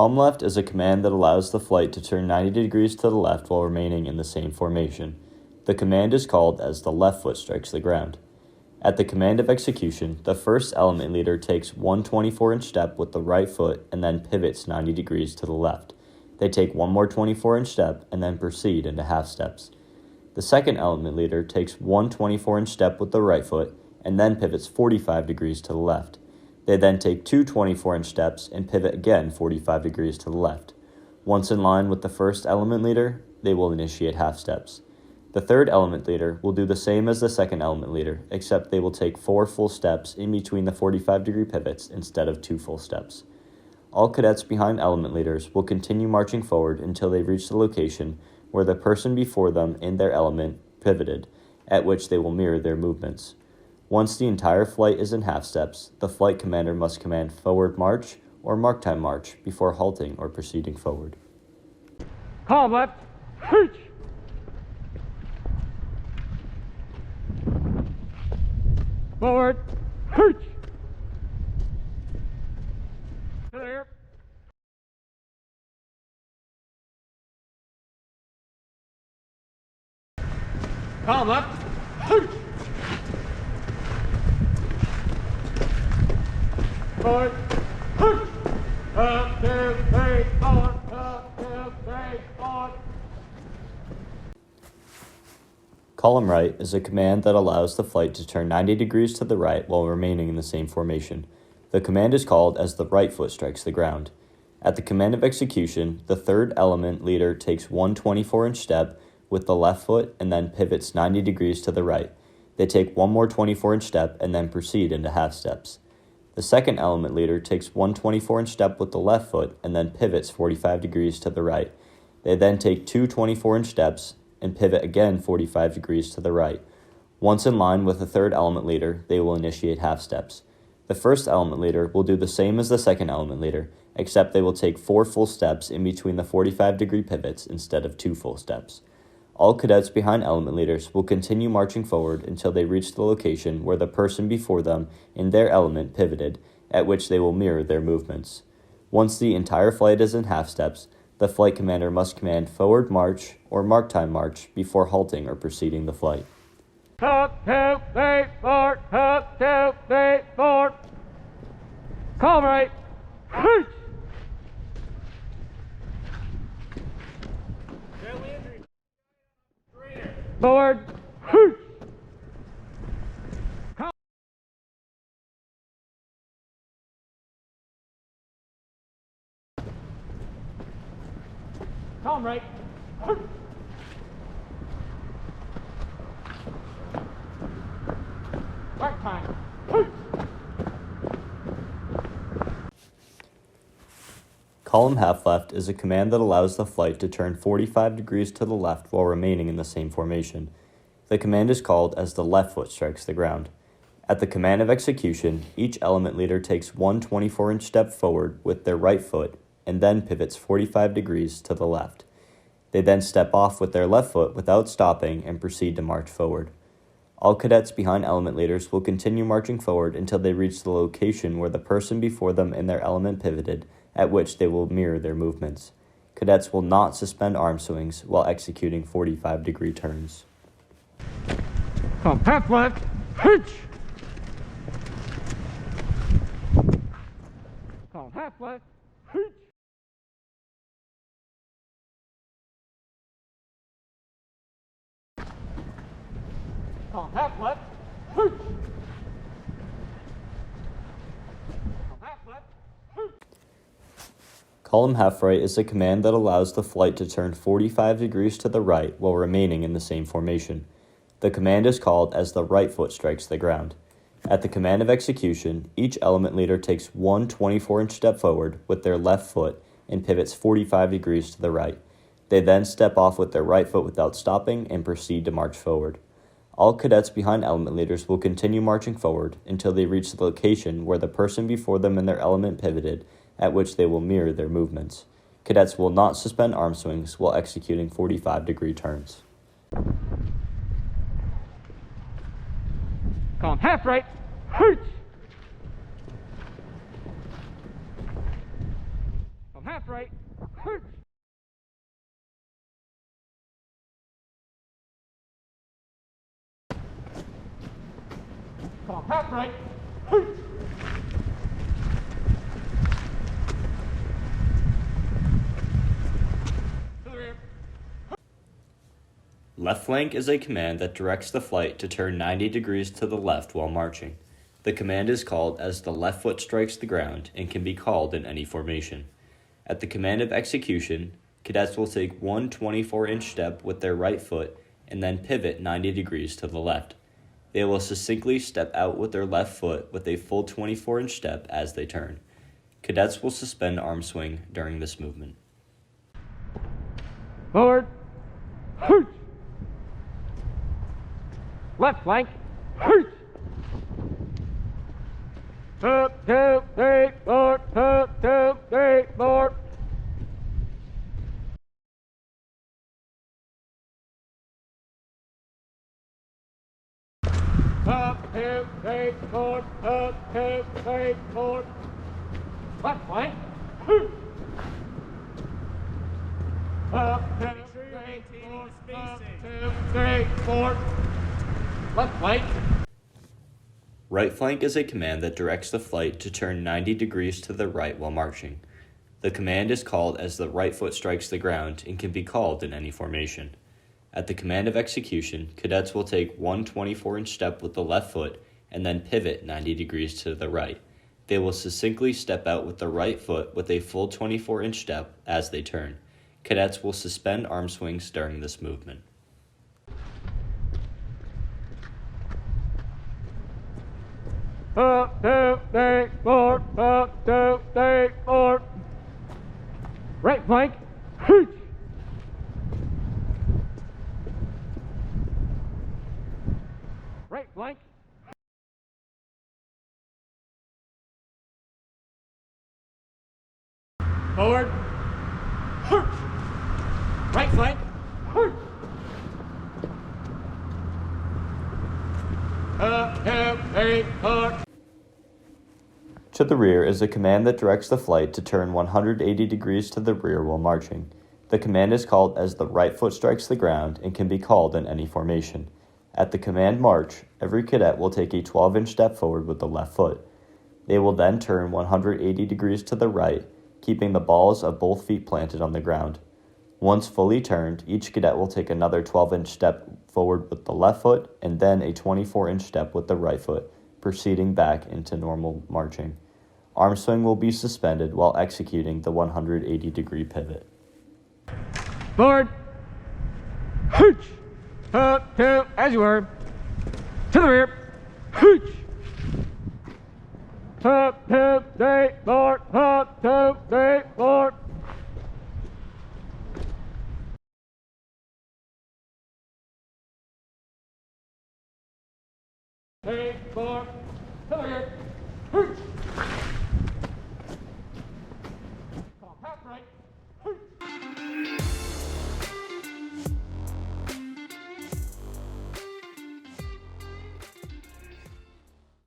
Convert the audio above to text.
Calm left is a command that allows the flight to turn 90 degrees to the left while remaining in the same formation. The command is called as the left foot strikes the ground. At the command of execution, the first element leader takes one 24-inch step with the right foot and then pivots 90 degrees to the left. They take one more 24-inch step and then proceed into half steps. The second element leader takes one 24-inch step with the right foot and then pivots 45 degrees to the left. They then take two 24-inch steps and pivot again 45 degrees to the left. Once in line with the first element leader, they will initiate half steps. The third element leader will do the same as the second element leader, except they will take 4 full steps in between the 45-degree pivots instead of 2 full steps. All cadets behind element leaders will continue marching forward until they reach the location where the person before them in their element pivoted, at which they will mirror their movements. Once the entire flight is in half steps, the flight commander must command forward march or mark time march before halting or proceeding forward. Calm left, reach! Forward, reach! Clear. Calm left, reach! Forward, reach! Up, 2, 3, forward, up, 2, 3, forward. Column right is a command that allows the flight to turn 90 degrees to the right while remaining in the same formation. The command is called as the right foot strikes the ground. At the command of execution, the third element leader takes one 24-inch step with the left foot and then pivots 90 degrees to the right. They take one more 24-inch step and then proceed into half steps. The second element leader takes one 24-inch step with the left foot and then pivots 45 degrees to the right. They then take two 24-inch steps and pivot again 45 degrees to the right. Once in line with the third element leader, they will initiate half steps. The first element leader will do the same as the second element leader, except they will take 4 full steps in between the 45-degree pivots instead of 2 full steps. All cadets behind element leaders will continue marching forward until they reach the location where the person before them in their element pivoted, at which they will mirror their movements. Once the entire flight is in half steps, the flight commander must command forward march or mark time march before halting or proceeding the flight. Up, 2, 3, forward, up, 2, 3, forward. Calm right, reach! Forward, reach! Calm right, reach! Right time, reach! Column half left is a command that allows the flight to turn 45 degrees to the left while remaining in the same formation. The command is called as the left foot strikes the ground. At the command of execution, each element leader takes one 24-inch step forward with their right foot and then pivots 45 degrees to the left. They then step off with their left foot without stopping and proceed to march forward. All cadets behind element leaders will continue marching forward until they reach the location where the person before them in their element pivoted, at which they will mirror their movements. Cadets will not suspend arm swings while executing 45-degree turns. Come half left, reach! Come half left, reach! Come half left, reach! Come half left, reach! Column half right is a command that allows the flight to turn 45 degrees to the right while remaining in the same formation. The command is called as the right foot strikes the ground. At the command of execution, each element leader takes one 24-inch step forward with their left foot and pivots 45 degrees to the right. They then step off with their right foot without stopping and proceed to march forward. All cadets behind element leaders will continue marching forward until they reach the location where the person before them in their element pivoted, at which they will mirror their movements. Cadets will not suspend arm swings while executing 45-degree turns. Come half right, reach! Come half half right. Hooch. Come half right. Hooch. To the rear. Left flank is a command that directs the flight to turn 90 degrees to the left while marching. The command is called as the left foot strikes the ground and can be called in any formation. At the command of execution, cadets will take one 24-inch step with their right foot and then pivot 90 degrees to the left. They will succinctly step out with their left foot with a full 24-inch step as they turn. Cadets will suspend arm swing during this movement. Forward. Hooch. Left flank. Hooch. 2, 2, 3, 4, 2, 2, 3, 4. Up, 2, 3, 4, up, 2, 3, 4. Left flank. Hooch. Up, 2, 3, 4, up, 2, 3, 4. Left flank. Right flank is a command that directs the flight to turn 90 degrees to the right while marching. The command is called as the right foot strikes the ground and can be called in any formation. At the command of execution, cadets will take one 24-inch step with the left foot and then pivot 90 degrees to the right. They will succinctly step out with the right foot with a full 24-inch step as they turn. Cadets will suspend arm swings during this movement. Up, 2, 3, 4, up, 2, 3, 4. Right flank. Hooch. Right flank. Forward. Hooch. Right flank. Hooch. Up, 2, 3, 4. To the rear is a command that directs the flight to turn 180 degrees to the rear while marching. The command is called as the right foot strikes the ground and can be called in any formation. At the command march, every cadet will take a 12-inch step forward with the left foot. They will then turn 180 degrees to the right, keeping the balls of both feet planted on the ground. Once fully turned, each cadet will take another 12-inch step forward with the left foot and then a 24-inch step with the right foot, proceeding back into normal marching. Arm swing will be suspended while executing the 180-degree pivot. Forward. Hooch. Up, 2, as you were. To the rear. Hooch. Up, 2, 3, 4, up, 2, 3,